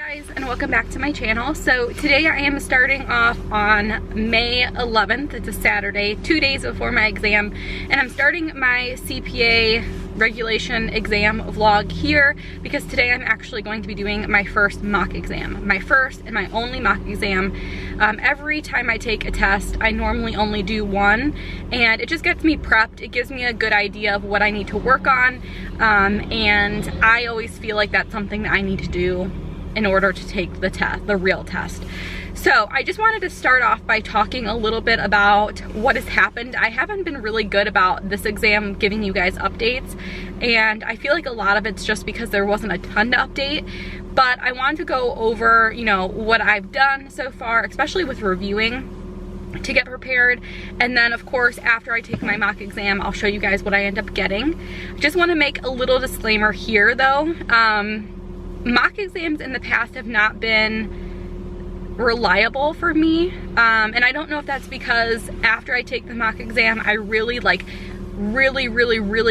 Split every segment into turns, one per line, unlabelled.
Guys, and welcome back to my channel. So today I am starting off on May 11th. It's a Saturday, 2 days before my exam, and I'm starting my CPA regulation exam vlog here because today I'm actually going to be doing my first mock exam. My first and my only mock exam. Every time I take a test, I normally only do one, and it just gets me prepped. It gives me a good idea of what I need to work on, and I always feel like that's something that I need to do in order to take the test, the real test. So I just wanted to start off by talking a little bit about what has happened. I haven't been really good about this exam giving you guys updates, and I feel like a lot of it's just because there wasn't a ton to update, but I wanted to go over, you know, what I've done so far, especially with reviewing to get prepared. And then of course, after I take my mock exam, I'll show you guys what I end up getting. I just want to make a little disclaimer here though. Mock exams in the past have not been reliable for me, and I don't know if that's because after I take the mock exam I really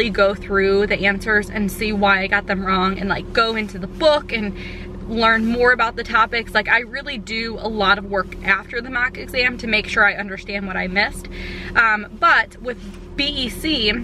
go through the answers and see why I got them wrong, and like go into the book and learn more about the topics. Like I really do a lot of work after the mock exam to make sure I understand what I missed. But with BEC,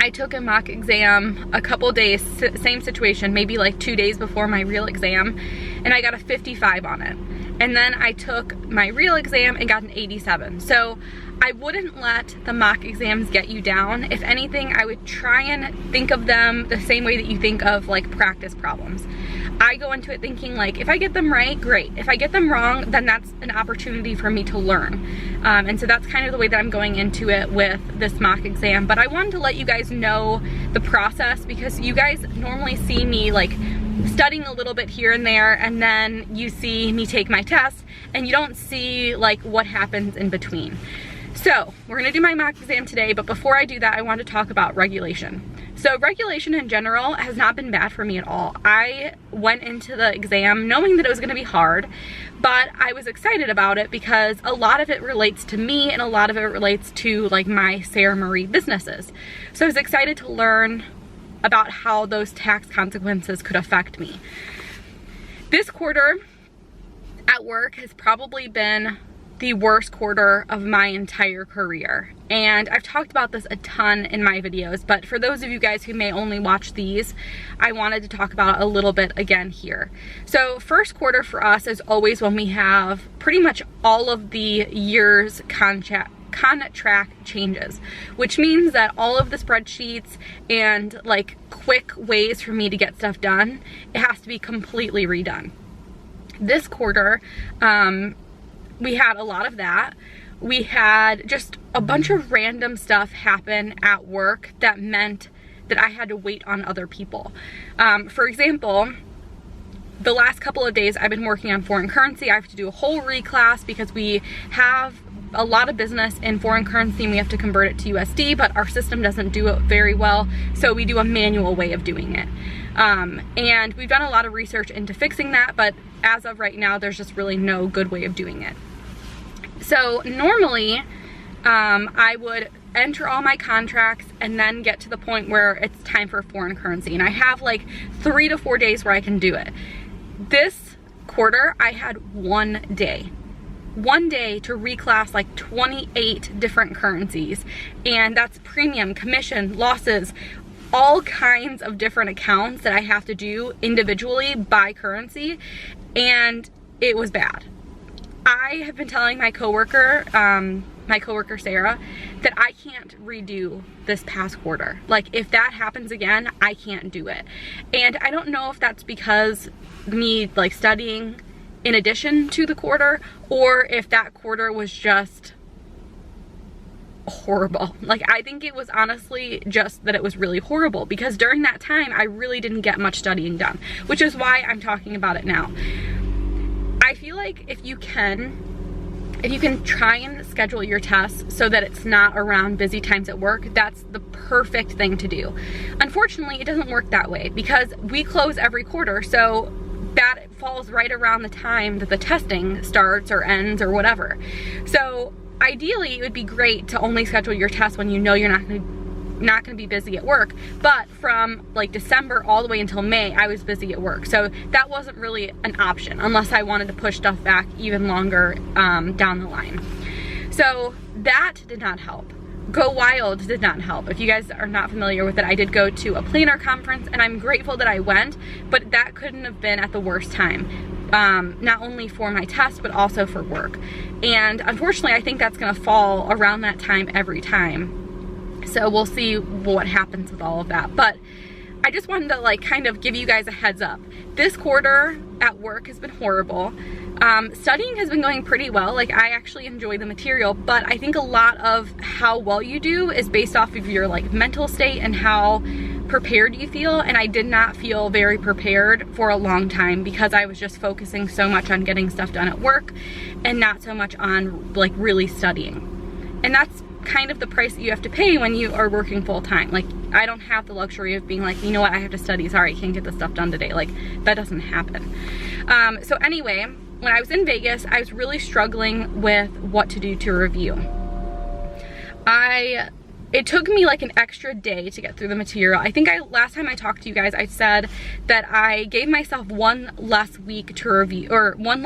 I took a mock exam a couple days, same situation, maybe like 2 days before my real exam, and I got a 55 on it. And then I took my real exam and got an 87. So I wouldn't let the mock exams get you down. If anything, I would try and think of them the same way that you think of like practice problems. I go into it thinking like, if I get them right, great. If I get them wrong, then that's an opportunity for me to learn. And so that's kind of the way that I'm going into it with this mock exam. But I wanted to let you guys know the process, because you guys normally see me like studying a little bit here and there, and then you see me take my test and you don't see like what happens in between. So we're gonna do my mock exam today, but before I do that, I want to talk about regulation. So regulation in general has not been bad for me at all. I went into the exam knowing that it was gonna be hard, but I was excited about it because a lot of it relates to me and a lot of it relates to like my Sara Marie businesses. So I was excited to learn about how those tax consequences could affect me. This quarter at work has probably been the worst quarter of my entire career. And I've talked about this a ton in my videos, but for those of you guys who may only watch these, I wanted to talk about it a little bit again here. So first quarter for us is always when we have pretty much all of the year's contract changes, which means that all of the spreadsheets and like quick ways for me to get stuff done, it has to be completely redone. This quarter, we had a lot of that. We had just a bunch of random stuff happen at work that meant that I had to wait on other people. For example, the last couple of days I've been working on foreign currency. I have to do a whole reclass because we have a lot of business in foreign currency and we have to convert it to USD, but our system doesn't do it very well, so we do a manual way of doing it. And we've done a lot of research into fixing that, but as of right now, there's just really no good way of doing it. So normally, I would enter all my contracts and then get to the point where it's time for foreign currency. And I have like 3 to 4 days where I can do it. This quarter, I had 1 day. 1 day to reclass like 28 different currencies. And that's premium, commission, losses, all kinds of different accounts that I have to do individually by currency. And it was bad. I have been telling my coworker Sara, that I can't redo this past quarter. Like if that happens again, I can't do it. And I don't know if that's because me like studying in addition to the quarter, or if that quarter was just horrible. Like I think it was honestly just that it was really horrible, because during that time I really didn't get much studying done, which is why I'm talking about it now. I feel like if you can try and schedule your tests so that it's not around busy times at work, that's the perfect thing to do. Unfortunately, it doesn't work that way because we close every quarter, so that falls right around the time that the testing starts or ends or whatever. So ideally, it would be great to only schedule your tests when you know you're not going to not gonna be busy at work. But from like December all the way until May, I was busy at work. So that wasn't really an option unless I wanted to push stuff back even longer down the line. So that did not help. Go Wild did not help. If you guys are not familiar with it, I did go to a planner conference and I'm grateful that I went, but that couldn't have been at the worst time. Not only for my test, but also for work. And unfortunately, I think that's gonna fall around that time every time. So we'll see what happens with all of that. But I just wanted to like kind of give you guys a heads up. This quarter at work has been horrible. Studying has been going pretty well. Like, I actually enjoy the material, but I think a lot of how well you do is based off of your like mental state and how prepared you feel. And I did not feel very prepared for a long time because I was just focusing so much on getting stuff done at work and not so much on like really studying. And that's kind of the price that you have to pay when you are working full time. Like, I don't have the luxury of being like, you know what, I have to study, sorry, I can't get this stuff done today. Like, that doesn't happen. So anyway, when I was in Vegas, I was really struggling with what to do to review. It took me like an extra day to get through the material. I think last time I talked to you guys, I said that I gave myself one less week to review, or one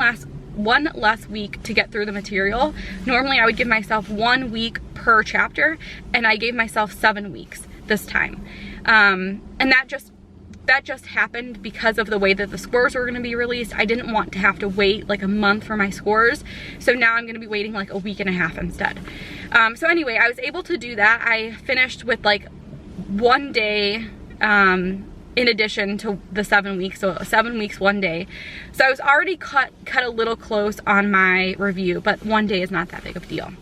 less week to get through the material. Normally I would give myself 1 week per chapter, and I gave myself 7 weeks this time. And that just happened because of the way that the scores were gonna be released. I didn't want to have to wait like a month for my scores. So now I'm gonna be waiting like a week and a half instead. So anyway, I was able to do that. I finished with like 1 day, in addition to the 7 weeks, so 7 weeks, 1 day. So I was already cut a little close on my review, but 1 day is not that big of a deal.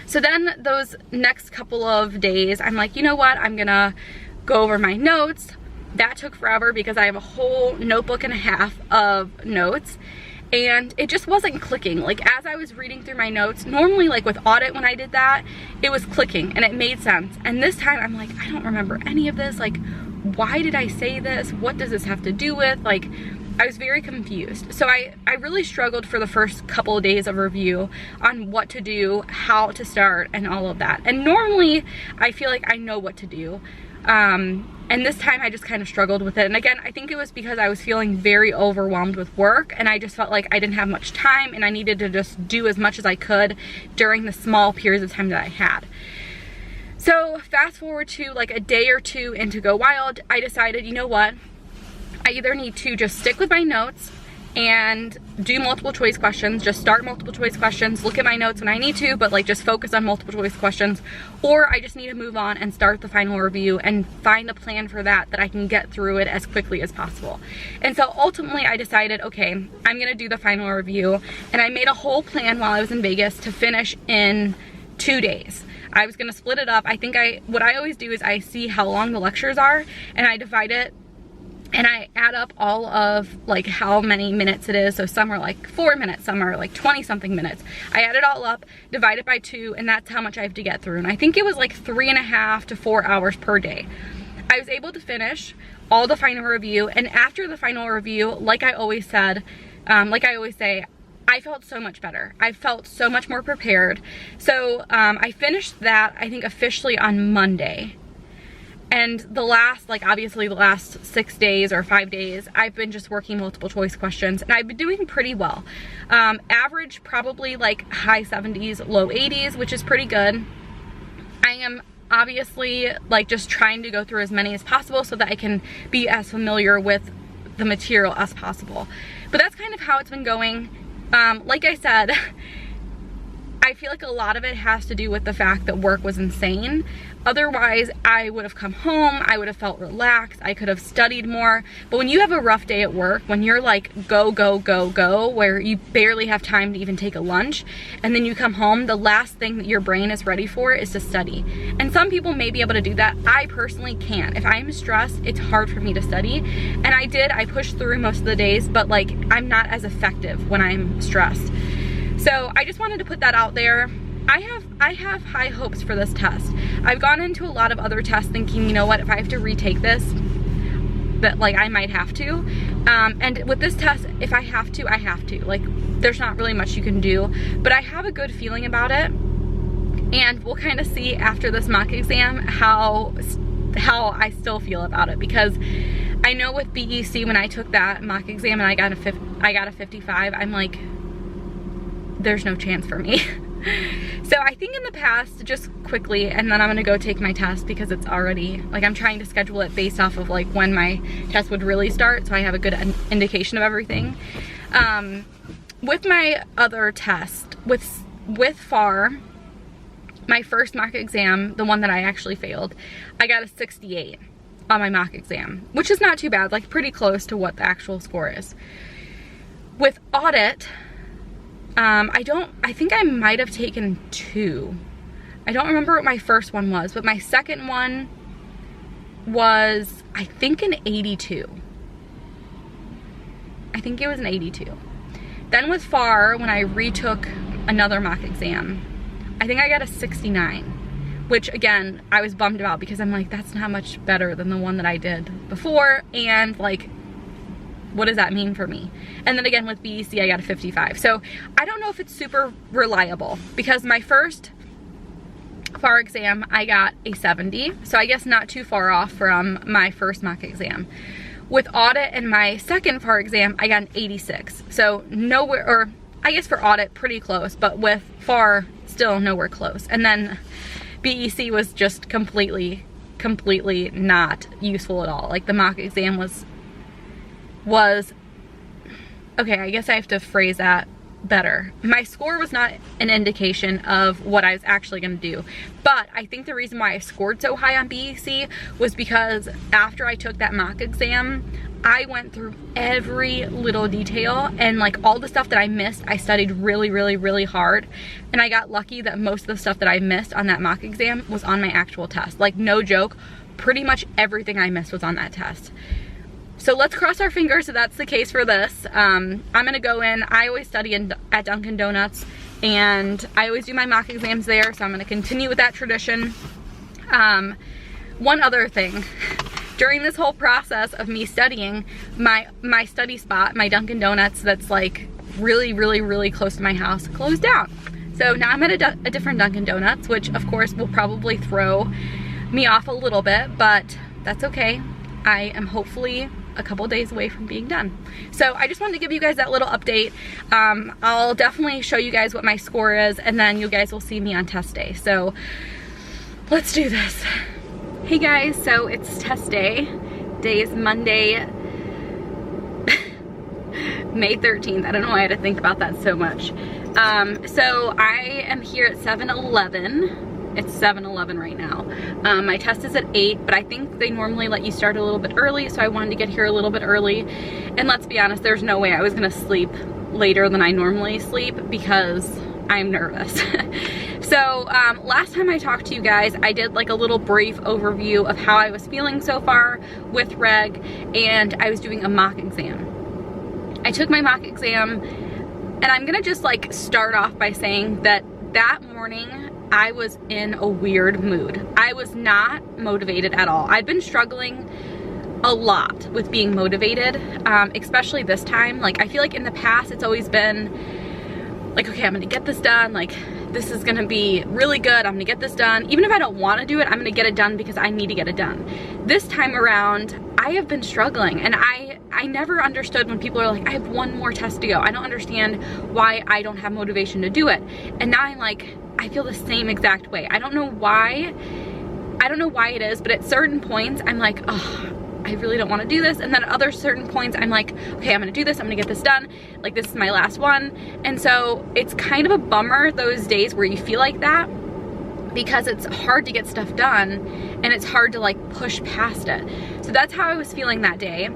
So then those next couple of days, I'm like, you know what, I'm gonna go over my notes. That took forever because I have a whole notebook and a half of notes, and it just wasn't clicking. Like, as I was reading through my notes, normally like with audit when I did that, it was clicking and it made sense. And this time I'm like, I don't remember any of this. Like, why did I say this? What does this have to do with? Like, I was very confused. So I really struggled for the first couple of days of review on what to do, how to start, and all of that. And normally I feel like I know what to do. And this time I just kind of struggled with it. And again, I think it was because I was feeling very overwhelmed with work, and I just felt like I didn't have much time and I needed to just do as much as I could during the small periods of time that I had. So fast forward to like a day or two into Go Wild, I decided, you know what? I either need to just stick with my notes and do multiple choice questions, just start multiple choice questions, look at my notes when I need to, but like just focus on multiple choice questions, or I just need to move on and start the final review and find a plan for that I can get through it as quickly as possible. And so ultimately I decided, okay, I'm gonna do the final review, and I made a whole plan while I was in Vegas to finish in 2 days. I was gonna split it up. I think what I always do is I see how long the lectures are, and I divide it and I add up all of like how many minutes it is. So some are like 4 minutes, some are like 20 something minutes. I add it all up, divide it by 2, and that's how much I have to get through. And I think it was like 3.5 to 4 hours per day. I was able to finish all the final review, and after the final review, like I always said, like I always say, I felt so much better. I felt so much more prepared. So I finished that, I think, officially on Monday. And the last, like obviously the last 6 days or 5 days, I've been just working multiple choice questions, and I've been doing pretty well. Average probably like high 70s, low 80s, which is pretty good. I am obviously like just trying to go through as many as possible so that I can be as familiar with the material as possible. But that's kind of how it's been going. Like I said, I feel like a lot of it has to do with the fact that work was insane. Otherwise, I would have come home, I would have felt relaxed, I could have studied more. But when you have a rough day at work, when you're like go, go, go, go, where you barely have time to even take a lunch, and then you come home, the last thing that your brain is ready for is to study. And some people may be able to do that. I personally can't. If I'm stressed, it's hard for me to study. And I pushed through most of the days, but like I'm not as effective when I'm stressed. So I just wanted to put that out there. I have high hopes for this test. I've gone into a lot of other tests thinking, you know what, if I have to retake this, that like I might have to. And with this test, if I have to, I have to. Like, there's not really much you can do, but I have a good feeling about it. And we'll kind of see after this mock exam how I still feel about it, because I know with BEC, when I took that mock exam and I got a 55, I'm like, there's no chance for me. So I think in the past, just quickly, and then I'm gonna go take my test, because it's already, like, I'm trying to schedule it based off of like when my test would really start, so I have a good indication of everything. With my other test, with FAR, my first mock exam, the one that I actually failed, I got a 68 on my mock exam, which is not too bad, like pretty close to what the actual score is. With audit, I think I might have taken 2. I don't remember what my first one was, but my second one was, I think, an 82. I think it was an 82. Then with FAR, when I retook another mock exam, I think I got a 69, which again, I was bummed about, because I'm like, that's not much better than the one that I did before, and like, what does that mean for me? And then again with BEC, I got a 55. So I don't know if it's super reliable, because my first FAR exam, I got a 70. So I guess not too far off from my first mock exam. With audit and my second FAR exam, I got an 86. So nowhere, or I guess for audit, pretty close, but with FAR, still nowhere close. And then BEC was just completely not useful at all. Like, the mock exam was okay, I guess I have to phrase that better. My score was not an indication of what I was actually gonna do, but I think the reason why I scored so high on BEC was because after I took that mock exam, I went through every little detail, and like all the stuff that I missed, I studied really hard, and I got lucky that most of the stuff that I missed on that mock exam was on my actual test. Like, no joke, pretty much everything I missed was on that test. So let's cross our fingers that that's the case for this. I'm gonna go in, I always study at Dunkin' Donuts, and I always do my mock exams there, so I'm gonna continue with that tradition. One other thing, during this whole process of me studying, my study spot, my Dunkin' Donuts that's like really close to my house, closed down. So now I'm at a different Dunkin' Donuts, which of course will probably throw me off a little bit, but that's okay. I am hopefully a couple days away from being done. So I just wanted to give you guys that little update. I'll definitely show you guys what my score is, and then you guys will see me on test day. So let's do this. Hey guys, so it's test day. Day is Monday, May 13th. I don't know why I had to think about that so much. So I am here at 7-Eleven. It's 7-Eleven right now. My test is at 8, but I think they normally let you start a little bit early, so I wanted to get here a little bit early. And let's be honest, there's no way I was gonna sleep later than I normally sleep, because I'm nervous. So last time I talked to you guys, I did like a little brief overview of how I was feeling so far with REG, and I was doing a mock exam. I took my mock exam, and I'm gonna just like start off by saying that that morning, I was in a weird mood. I was not motivated at all. I'd been struggling a lot with being motivated, especially this time. Like, I feel like in the past, it's always been like, okay, I'm gonna get this done. Like, this is gonna be really good. I'm gonna get this done. Even if I don't wanna do it, I'm gonna get it done because I need to get it done. This time around, I have been struggling, and I never understood when people are like, I have one more test to go. I don't understand why I don't have motivation to do it. And now I'm like, I feel the same exact way. I don't know why. I don't know why it is, but at certain points, I'm like, oh, I really don't want to do this. And then at other certain points, I'm like, okay, I'm gonna do this. I'm gonna get this done. Like, this is my last one. And so it's kind of a bummer those days where you feel like that, because it's hard to get stuff done and it's hard to like push past it. So that's how I was feeling that day.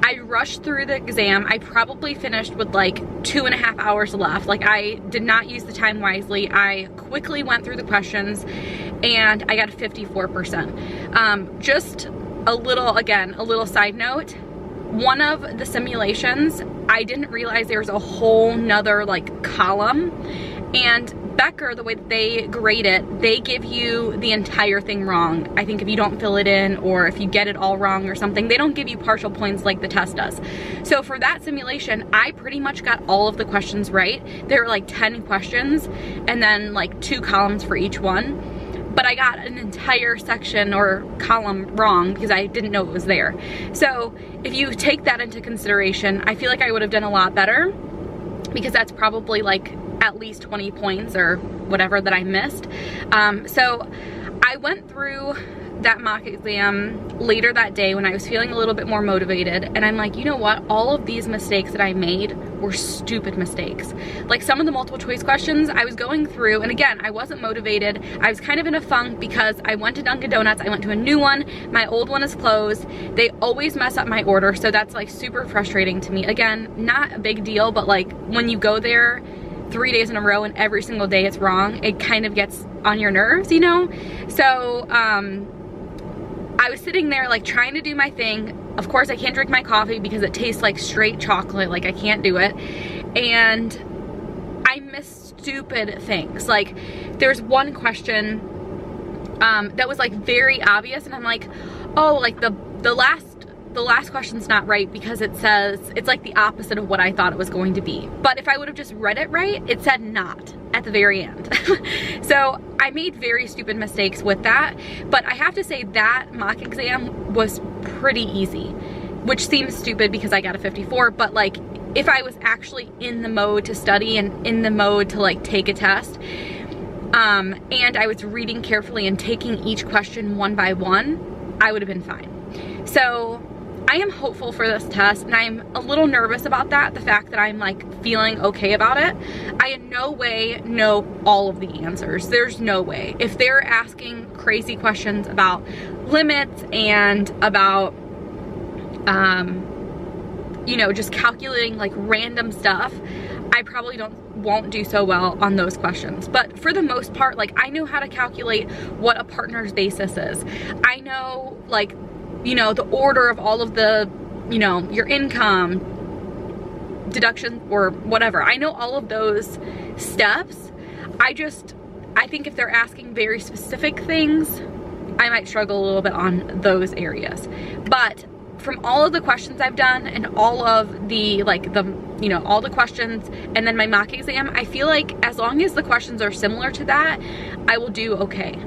I rushed through the exam. I probably finished with like 2.5 hours left. Like, I did not use the time wisely. I quickly went through the questions and I got a 54%. Just a little, again, a little side note. One of the simulations, I didn't realize there was a whole nother like column, and Becker, the way that they grade it, they give you the entire thing wrong. I think if you don't fill it in, or if you get it all wrong or something, they don't give you partial points like the test does. So for that simulation, I pretty much got all of the questions right. There were like 10 questions and then like 2 columns for each one. But I got an entire section or column wrong because I didn't know it was there. So if you take that into consideration, I feel like I would have done a lot better, because that's probably like at least 20 points or whatever that I missed. So I went through that mock exam later that day when I was feeling a little bit more motivated, and I'm like, you know what, all of these mistakes that I made were stupid mistakes. Like some of the multiple choice questions I was going through, and again, I wasn't motivated. I was kind of in a funk because I went to Dunkin' Donuts, I went to a new one, my old one is closed, they always mess up my order, so that's like super frustrating to me. Again, not a big deal, but like when you go there 3 days in a row and every single day it's wrong, it kind of gets on your nerves, you know? So I was sitting there like trying to do my thing. Of course I can't drink my coffee because it tastes like straight chocolate, like I can't do it. And I missed stupid things. Like there's one question that was like very obvious, and I'm like, oh, like the last question's not right because it says, it's like the opposite of what I thought it was going to be. But if I would have just read it right, it said not at the very end. So I made very stupid mistakes with that, but I have to say that mock exam was pretty easy, which seems stupid because I got a 54, but like if I was actually in the mode to study and in the mode to like take a test, and I was reading carefully and taking each question one by one, I would have been fine. So I am hopeful for this test, and I'm a little nervous about that, the fact that I'm like feeling okay about it. I in no way know all of the answers. There's no way. If they're asking crazy questions about limits and about, you know, just calculating like random stuff, I probably won't do so well on those questions. But for the most part, like I know how to calculate what a partner's basis is. I know like, you know, the order of all of the, you know, your income, deduction or whatever. I know all of those steps. I think if they're asking very specific things, I might struggle a little bit on those areas. But from all of the questions I've done and all of the, like the, you know, all the questions and then my mock exam, I feel like as long as the questions are similar to that, I will do okay.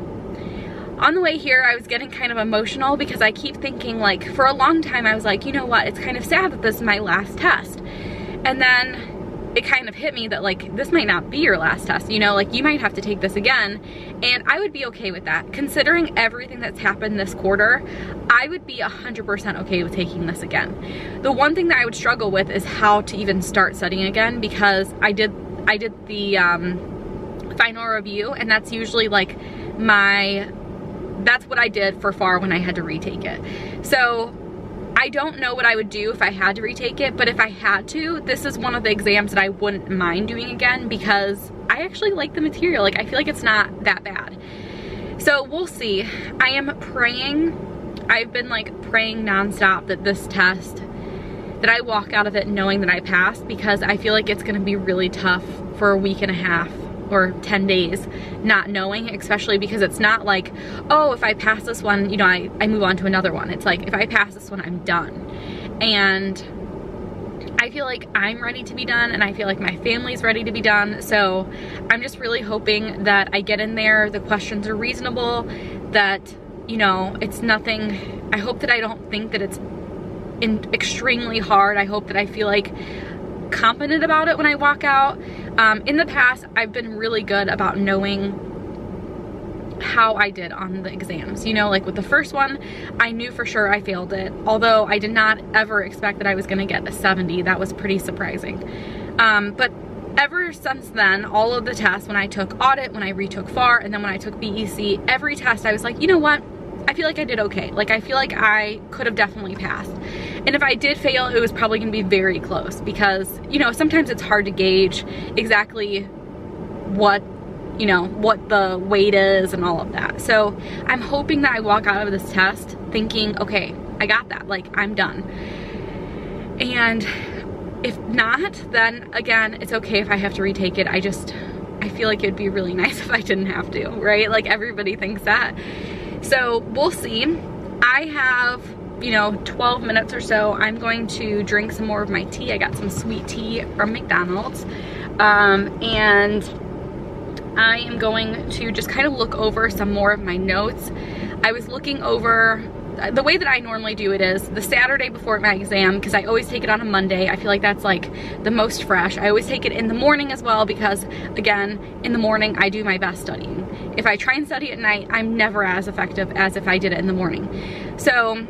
On the way here, I was getting kind of emotional because I keep thinking, like, for a long time I was like, you know what, it's kind of sad that this is my last test. And then it kind of hit me that like, this might not be your last test, you know, like you might have to take this again. And I would be okay with that. Considering everything that's happened this quarter, I would be 100% okay with taking this again. The one thing that I would struggle with is how to even start studying again, because I did the final review, and that's usually like that's what I did for FAR when I had to retake it. So I don't know what I would do if I had to retake it, but if I had to, this is one of the exams that I wouldn't mind doing again because I actually like the material. Like I feel like it's not that bad. So we'll see. I am praying. I've been like praying nonstop that this test, that I walk out of it knowing that I passed, because I feel like it's gonna be really tough for a week and a half or 10 days not knowing, especially because it's not like, oh, if I pass this one, you know, I move on to another one. It's like, if I pass this one, I'm done. And I feel like I'm ready to be done, and I feel like my family's ready to be done. So I'm just really hoping that I get in there, the questions are reasonable, that, you know, it's nothing. I hope that I don't think that it's extremely hard. I hope that I feel like confident about it when I walk out. In the past, I've been really good about knowing how I did on the exams. You know, like with the first one, I knew for sure I failed it, although I did not ever expect that I was gonna get a 70. That was pretty surprising. But ever since then, all of the tests, when I took audit, when I retook FAR, and then when I took BEC, every test I was like, you know what? I feel like I did okay. Like I feel like I could have definitely passed. And if I did fail, it was probably gonna be very close, because, you know, sometimes it's hard to gauge exactly what, you know, what the weight is and all of that. So I'm hoping that I walk out of this test thinking, okay, I got that, like I'm done. And if not, then again, it's okay if I have to retake it. I feel like it'd be really nice if I didn't have to, right? Like everybody thinks that. So we'll see. I have, you know, 12 minutes or so. I'm going to drink some more of my tea. I got some sweet tea from McDonald's. And I am going to just kind of look over some more of my notes. I was looking over, the way that I normally do it is the Saturday before my exam, because I always take it on a Monday. I feel like that's like the most fresh. I always take it in the morning as well, because again, in the morning I do my best studying. If I try and study at night, I'm never as effective as if I did it in the morning. So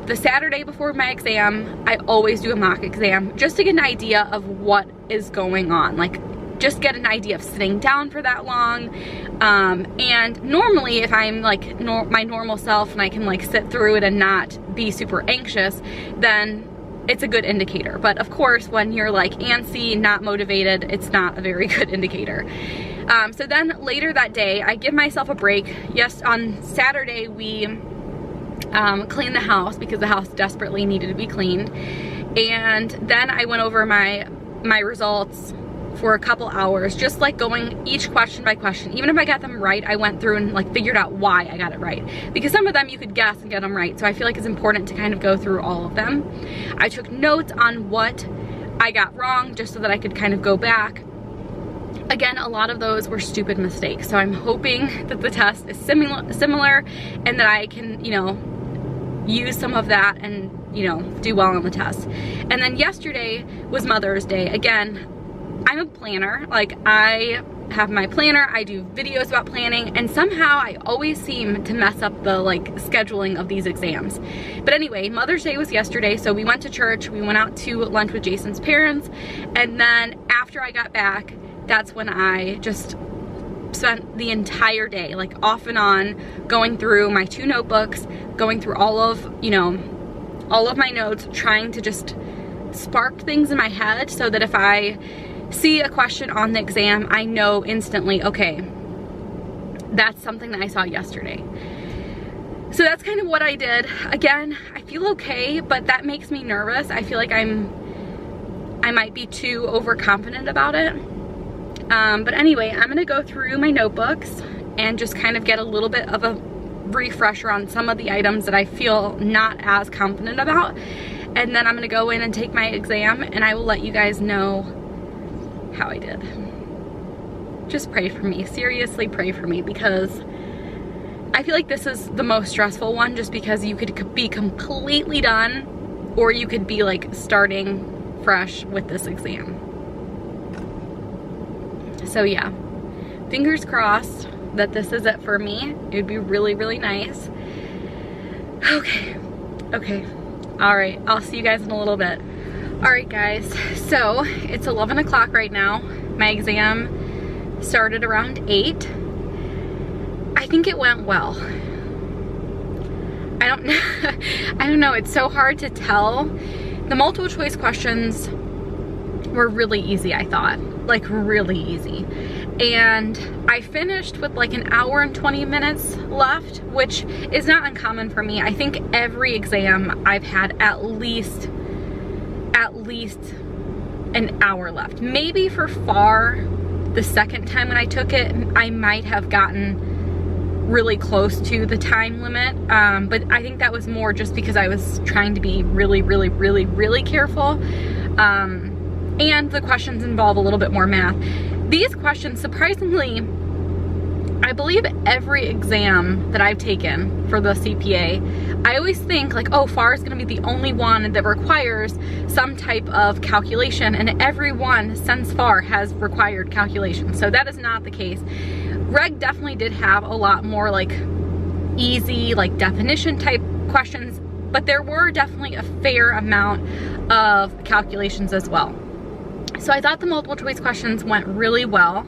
the Saturday before my exam, I always do a mock exam just to get an idea of what is going on. Like, just get an idea of sitting down for that long. And normally if I'm like my normal self and I can like sit through it and not be super anxious, then it's a good indicator. But of course, when you're like antsy, not motivated, it's not a very good indicator. So then later that day, I give myself a break. Yes, on Saturday we cleaned the house because the house desperately needed to be cleaned. And then I went over my results for a couple hours, just like going each question by question. Even if I got them right, I went through and like figured out why I got it right. Because some of them you could guess and get them right. So I feel like it's important to kind of go through all of them. I took notes on what I got wrong just so that I could kind of go back. Again, a lot of those were stupid mistakes. So I'm hoping that the test is similar and that I can, you know, use some of that and, you know, do well on the test. And then yesterday was Mother's Day. Again, I'm a planner. Like, I have my planner, I do videos about planning, and somehow I always seem to mess up the like scheduling of these exams. But anyway, Mother's Day was yesterday, so we went to church, we went out to lunch with Jason's parents, and then after I got back, that's when I just spent the entire day, like off and on, going through my 2 notebooks, going through all of, you know, all of my notes, trying to just spark things in my head so that if I see a question on the exam, I know instantly, okay, that's something that I saw yesterday. So that's kind of what I did. Again, I feel okay, but that makes me nervous. I feel like I might be too overconfident about it. But anyway, I'm gonna go through my notebooks and just kind of get a little bit of a refresher on some of the items that I feel not as confident about. And then I'm gonna go in and take my exam, and I will let you guys know how I did. Just pray for me, seriously pray for me, because I feel like this is the most stressful one, just because you could be completely done or you could be like starting fresh with this exam. So yeah, fingers crossed that this is it for me. It would be really, really nice. Okay, all right, I'll see you guys in a little bit. All right guys, so it's 11 o'clock right now. My exam started around 8. I think it went well. I don't know, it's so hard to tell. The multiple choice questions were really easy, I thought, like really easy. And I finished with like an hour and 20 minutes left, which is not uncommon for me. I think every exam I've had at least an hour left. Maybe for FAR, the second time when I took it, I might have gotten really close to the time limit. But I think that was more just because I was trying to be really, really, really, really careful. And the questions involve a little bit more math. These questions, surprisingly, I believe every exam that I've taken for the CPA, I always think like, oh, FAR is gonna be the only one that requires some type of calculation, and every one since FAR has required calculation. So that is not the case. REG definitely did have a lot more like easy, like definition type questions, but there were definitely a fair amount of calculations as well. So I thought the multiple choice questions went really well.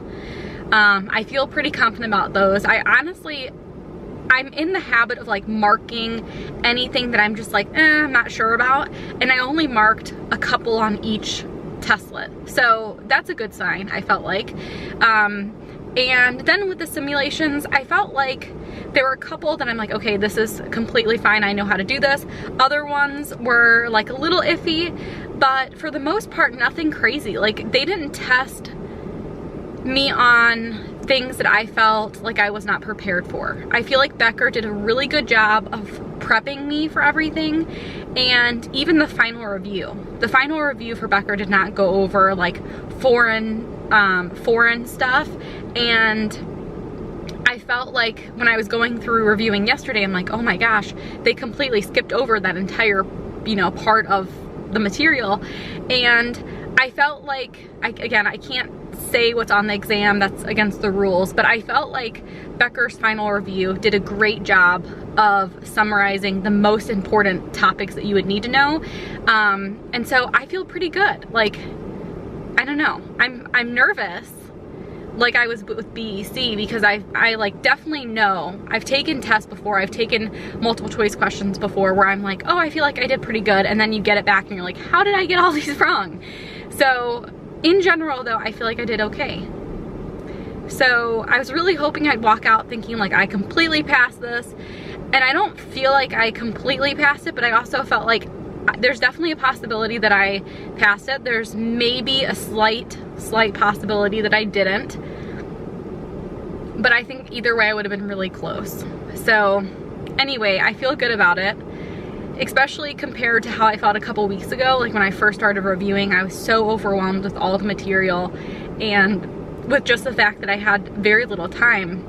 I feel pretty confident about those. I'm in the habit of like marking anything that I'm just like, I'm not sure about. And I only marked a couple on each testlet. So that's a good sign, I felt like. And then with the simulations, I felt like there were a couple that I'm like, okay, this is completely fine, I know how to do this. Other ones were like a little iffy, but for the most part, nothing crazy. Like, they didn't test me on things that I felt like I was not prepared for. I feel like Becker did a really good job of prepping me for everything, and even the final review. The final review for Becker did not go over like foreign stuff, and I felt like when I was going through reviewing yesterday, I'm like, oh my gosh, they completely skipped over that entire, you know, part of the material. And I felt like, again, I can't say what's on the exam, that's against the rules, but I felt like Becker's final review did a great job of summarizing the most important topics that you would need to know. And so I feel pretty good. Like, I don't know, I'm nervous like I was with BEC, because I like definitely know, I've taken tests before, I've taken multiple choice questions before where I'm like, oh, I feel like I did pretty good, and then you get it back and you're like, how did I get all these wrong? So in general though, I feel like I did okay. So I was really hoping I'd walk out thinking like I completely passed this, and I don't feel like I completely passed it, but I also felt like there's definitely a possibility that I passed it. There's maybe a slight possibility that I didn't, but I think either way I would have been really close. So anyway, I feel good about it, especially compared to how I felt a couple weeks ago. Like when I first started reviewing, I was so overwhelmed with all the material and with just the fact that I had very little time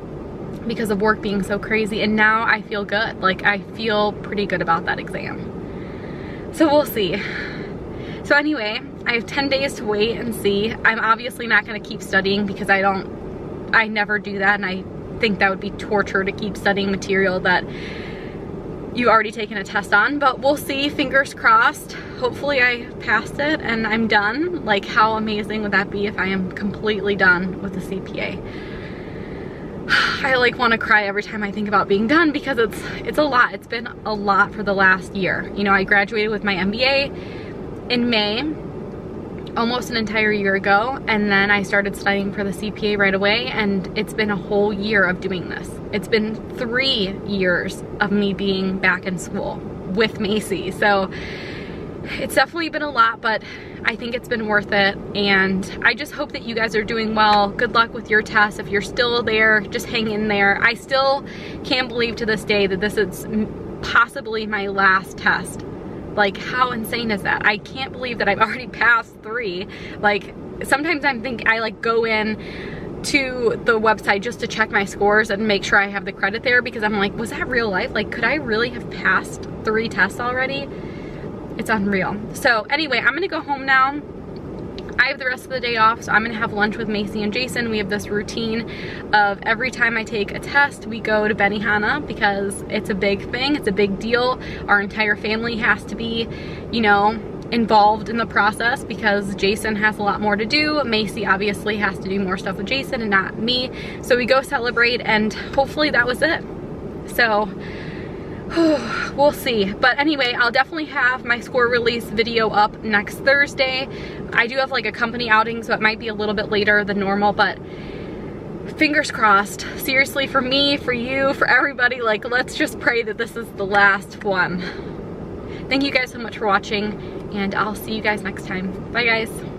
because of work being so crazy, and now I feel good. Like I feel pretty good about that exam. So we'll see. So anyway, I have 10 days to wait and see. I'm obviously not gonna keep studying because I never do that, and I think that would be torture to keep studying material that you've already taken a test on, but we'll see, fingers crossed. Hopefully I passed it and I'm done. Like, how amazing would that be if I am completely done with the CPA? I like want to cry every time I think about being done, because it's a lot. It's been a lot for the last year. You know, I graduated with my MBA in May, almost an entire year ago, and then I started studying for the CPA right away, and it's been a whole year of doing this. It's been 3 years of me being back in school with Macy. So it's definitely been a lot, but I think it's been worth it, and I just hope that you guys are doing well. Good luck with your tests. If you're still there, just hang in there. I still can't believe to this day that this is possibly my last test. Like, how insane is that? I can't believe that I've already passed 3. Like, sometimes I like go in to the website just to check my scores and make sure I have the credit there, because I'm like, was that real life? Like, could I really have passed 3 tests already? It's unreal. So anyway, I'm gonna go home now. I have the rest of the day off, so I'm gonna have lunch with Macy and Jason. We have this routine of every time I take a test, we go to Benihana, because it's a big thing, it's a big deal. Our entire family has to be, you know, involved in the process, because Jason has a lot more to do. Macy obviously has to do more stuff with Jason and not me. So we go celebrate, and hopefully that was it. So we'll see. But anyway, I'll definitely have my score release video up next Thursday. I do have like a company outing, so it might be a little bit later than normal, but fingers crossed. Seriously, for me, for you, for everybody, like, let's just pray that this is the last one. Thank you guys so much for watching, and I'll see you guys next time. Bye guys.